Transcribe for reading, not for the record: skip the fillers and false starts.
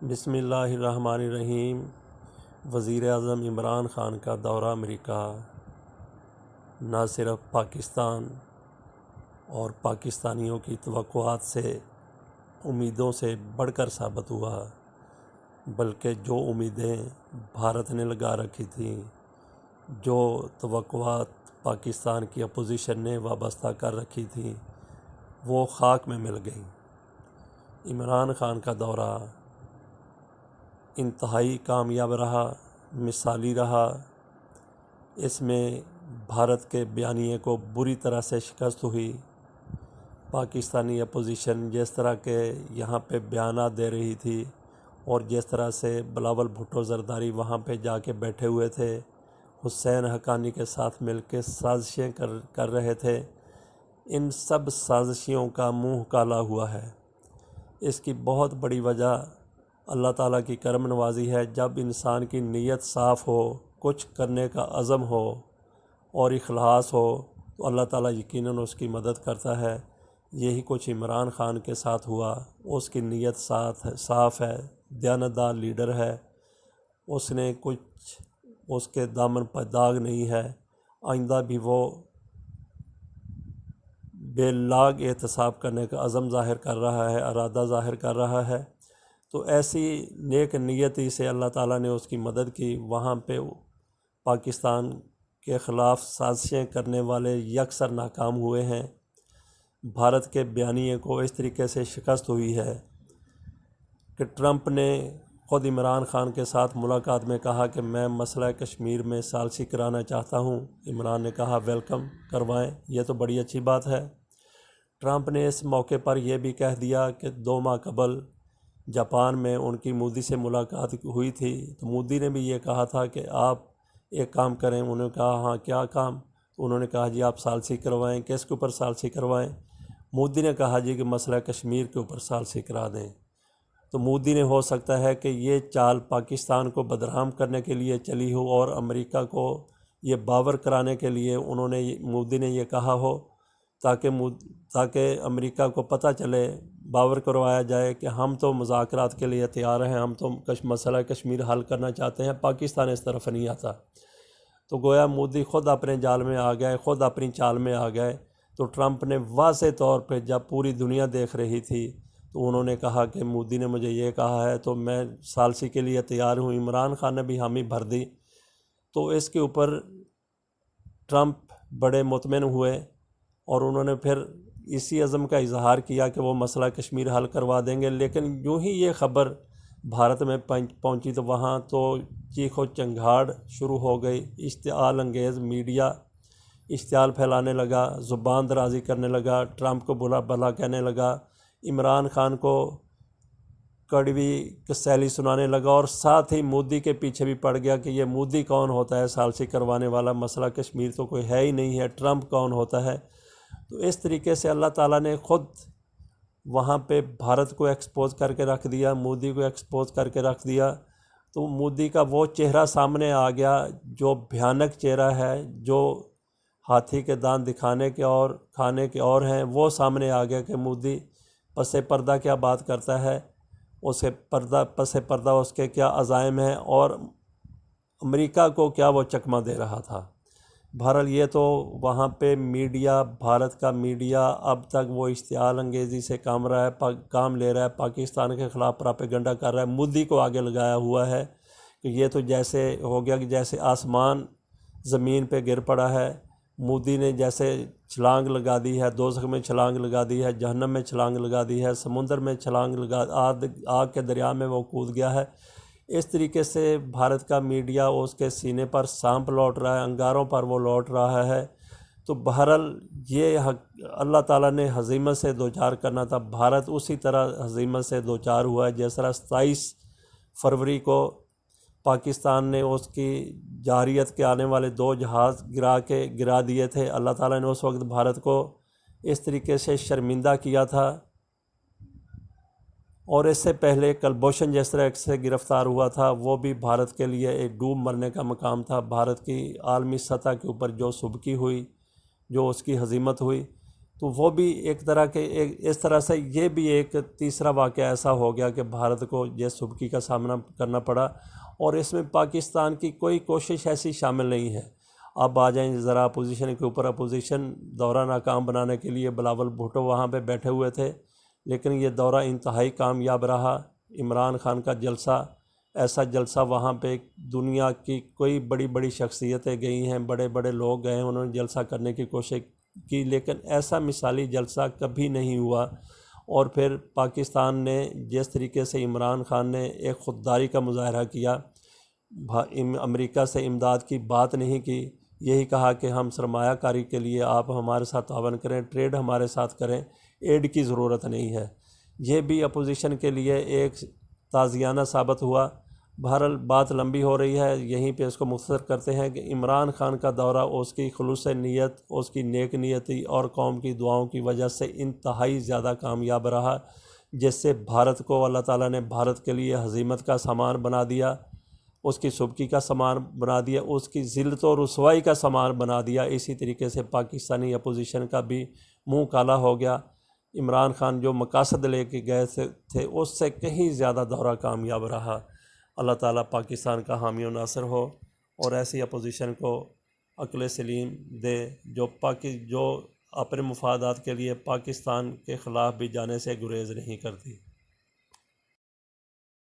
بسم اللہ الرحمن الرحیم۔ وزیر اعظم عمران خان کا دورہ امریکہ نہ صرف پاکستان اور پاکستانیوں کی توقعات سے امیدوں سے بڑھ کر ثابت ہوا، بلکہ جو امیدیں بھارت نے لگا رکھی تھیں، جو توقعات پاکستان کی اپوزیشن نے وابستہ کر رکھی تھیں، وہ خاک میں مل گئیں۔ عمران خان کا دورہ انتہائی کامیاب رہا، مثالی رہا۔ اس میں بھارت کے بیانیے کو بری طرح سے شکست ہوئی۔ پاکستانی اپوزیشن جس طرح کے یہاں پہ بیانات دے رہی تھی اور جس طرح سے بلاول بھٹو زرداری وہاں پہ جا کے بیٹھے ہوئے تھے، حسین حقانی کے ساتھ مل کے سازشیں کر رہے تھے، ان سب سازشوں کا منہ کالا ہوا ہے۔ اس کی بہت بڑی وجہ اللہ تعالیٰ کی کرم نوازی ہے۔ جب انسان کی نیت صاف ہو، کچھ کرنے کا عزم ہو اور اخلاص ہو تو اللہ تعالیٰ یقیناً اس کی مدد کرتا ہے۔ یہی کچھ عمران خان کے ساتھ ہوا۔ اس کی نیت صاف ہے، دیانتدار لیڈر ہے، اس نے کچھ اس کے دامن پر داغ نہیں ہے، آئندہ بھی وہ بے لاگ احتساب کرنے کا عزم ظاہر کر رہا ہے، ارادہ ظاہر کر رہا ہے۔ تو ایسی نیک نیتی سے اللہ تعالیٰ نے اس کی مدد کی۔ وہاں پہ پاکستان کے خلاف سازشیں کرنے والے یکسر ناکام ہوئے ہیں۔ بھارت کے بیانیے کو اس طریقے سے شکست ہوئی ہے کہ ٹرمپ نے خود عمران خان کے ساتھ ملاقات میں کہا کہ میں مسئلہ کشمیر میں ثالثی کرانا چاہتا ہوں۔ عمران نے کہا ویلکم، کروائیں، یہ تو بڑی اچھی بات ہے۔ ٹرمپ نے اس موقع پر یہ بھی کہہ دیا کہ 2 ماہ قبل جاپان میں ان کی مودی سے ملاقات ہوئی تھی، تو مودی نے بھی یہ کہا تھا کہ آپ ایک کام کریں۔ انہوں نے کہا ہاں کیا کام؟ تو انہوں نے کہا جی آپ ثالثی کروائیں۔ کس کے اوپر ثالثی کروائیں؟ مودی نے کہا جی کہ مسئلہ کشمیر کے اوپر ثالثی کرا دیں۔ تو مودی نے ہو سکتا ہے کہ یہ چال پاکستان کو بدنام کرنے کے لیے چلی ہو اور امریکہ کو یہ باور کرانے کے لیے مودی نے یہ کہا ہو تاکہ امریکہ کو پتہ چلے، باور کروایا جائے کہ ہم تو مذاکرات کے لیے تیار ہیں، ہم تو مسئلہ کشمیر حل کرنا چاہتے ہیں، پاکستان اس طرف نہیں آتا۔ تو گویا مودی خود اپنے جال میں آ گئے، خود اپنی چال میں آ گئے۔ تو ٹرمپ نے واضح طور پہ جب پوری دنیا دیکھ رہی تھی تو انہوں نے کہا کہ مودی نے مجھے یہ کہا ہے تو میں ثالثی کے لیے تیار ہوں۔ عمران خان نے بھی حامی بھر دی۔ تو اس کے اوپر ٹرمپ بڑے مطمئن ہوئے اور انہوں نے پھر اسی عزم کا اظہار کیا کہ وہ مسئلہ کشمیر حل کروا دیں گے۔ لیکن یوں ہی یہ خبر بھارت میں پہنچی تو وہاں تو چیخ و چنگھاڑ شروع ہو گئی۔ اشتعال انگیز میڈیا اشتعال پھیلانے لگا، زبان درازی کرنے لگا، ٹرمپ کو بلا بلا کہنے لگا، عمران خان کو کڑوی کسیلی سنانے لگا اور ساتھ ہی مودی کے پیچھے بھی پڑ گیا کہ یہ مودی کون ہوتا ہے ثالثی کروانے والا، مسئلہ کشمیر تو کوئی ہے ہی نہیں ہے، ٹرمپ کون ہوتا ہے۔ تو اس طریقے سے اللہ تعالیٰ نے خود وہاں پہ بھارت کو ایکسپوز کر کے رکھ دیا، مودی کو ایکسپوز کر کے رکھ دیا۔ تو مودی کا وہ چہرہ سامنے آ گیا جو بھیانک چہرہ ہے، جو ہاتھی کے دانت دکھانے کے اور کھانے کے اور ہیں، وہ سامنے آ گیا کہ مودی پس پردہ کیا بات کرتا ہے، پس پردہ اس کے کیا عزائم ہیں اور امریکہ کو کیا وہ چکمہ دے رہا تھا۔ بہرحال یہ تو وہاں پہ میڈیا، بھارت کا میڈیا اب تک وہ اشتعال انگیزی سے کام لے رہا ہے، پاکستان کے خلاف پراپیگنڈا کر رہا ہے، مودی کو آگے لگایا ہوا ہے کہ یہ تو جیسے ہو گیا کہ جیسے آسمان زمین پہ گر پڑا ہے۔ مودی نے جیسے چھلانگ لگا دی ہے، دوزخ میں چھلانگ لگا دی ہے، جہنم میں چھلانگ لگا دی ہے، سمندر میں چھلانگ آگ کے دریا میں وہ کود گیا ہے۔ اس طریقے سے بھارت کا میڈیا اس کے سینے پر سانپ لوٹ رہا ہے، انگاروں پر وہ لوٹ رہا ہے۔ تو بہرحال یہ اللہ تعالیٰ نے ہزیمت سے دوچار کرنا تھا۔ بھارت اسی طرح ہزیمت سے دوچار ہوا ہے جس طرح 27 فروری کو پاکستان نے اس کی جارحیت کے آنے والے 2 جہاز گرا دیے تھے۔ اللہ تعالیٰ نے اس وقت بھارت کو اس طریقے سے شرمندہ کیا تھا۔ اور اس سے پہلے کلبھوشن جس طرح سے گرفتار ہوا تھا وہ بھی بھارت کے لیے ایک ڈوب مرنے کا مقام تھا۔ بھارت کی عالمی سطح کے اوپر جو سبکی ہوئی، جو اس کی ہزیمت ہوئی، تو وہ بھی ایک طرح کے اس طرح سے یہ بھی ایک تیسرا واقعہ ایسا ہو گیا کہ بھارت کو یہ سبکی کا سامنا کرنا پڑا، اور اس میں پاکستان کی کوئی کوشش ایسی شامل نہیں ہے۔ اب آ جائیں ذرا اپوزیشن کے اوپر، اپوزیشن دورہ ناکام بنانے کے لیے بلاول بھٹو وہاں پہ بیٹھے ہوئے تھے، لیکن یہ دورہ انتہائی کامیاب رہا۔ عمران خان کا جلسہ، ایسا جلسہ وہاں پہ دنیا کی کوئی بڑی بڑی شخصیتیں گئی ہیں، بڑے بڑے لوگ گئے ہیں، انہوں نے جلسہ کرنے کی کوشش کی، لیکن ایسا مثالی جلسہ کبھی نہیں ہوا۔ اور پھر پاکستان نے جس طریقے سے عمران خان نے ایک خودداری کا مظاہرہ کیا، امریکہ سے امداد کی بات نہیں کی، یہی کہا کہ ہم سرمایہ کاری کے لیے آپ ہمارے ساتھ تعاون کریں، ٹریڈ ہمارے ساتھ کریں، ایڈ کی ضرورت نہیں ہے۔ یہ بھی اپوزیشن کے لیے ایک تازیانہ ثابت ہوا۔ بہرحال بات لمبی ہو رہی ہے، یہیں پہ اس کو مختصر کرتے ہیں کہ عمران خان کا دورہ اس کی خلوص نیت، اس کی نیک نیتی اور قوم کی دعاؤں کی وجہ سے انتہائی زیادہ کامیاب رہا، جس سے بھارت کو اللہ تعالیٰ نے بھارت کے لیے ہزیمت کا سامان بنا دیا، اس کی سبکی کا سامان بنا دیا، اس کی ذلت و رسوائی کا سامان بنا دیا۔ اسی طریقے سے پاکستانی اپوزیشن کا بھی منہ کالا ہو گیا۔ عمران خان جو مقاصد لے کے گئے تھے اس سے کہیں زیادہ دورہ کامیاب رہا۔ اللہ تعالیٰ پاکستان کا حامی و ناصر ہو، اور ایسی اپوزیشن کو عقل سلیم دے جو اپنے مفادات کے لیے پاکستان کے خلاف بھی جانے سے گریز نہیں کرتی۔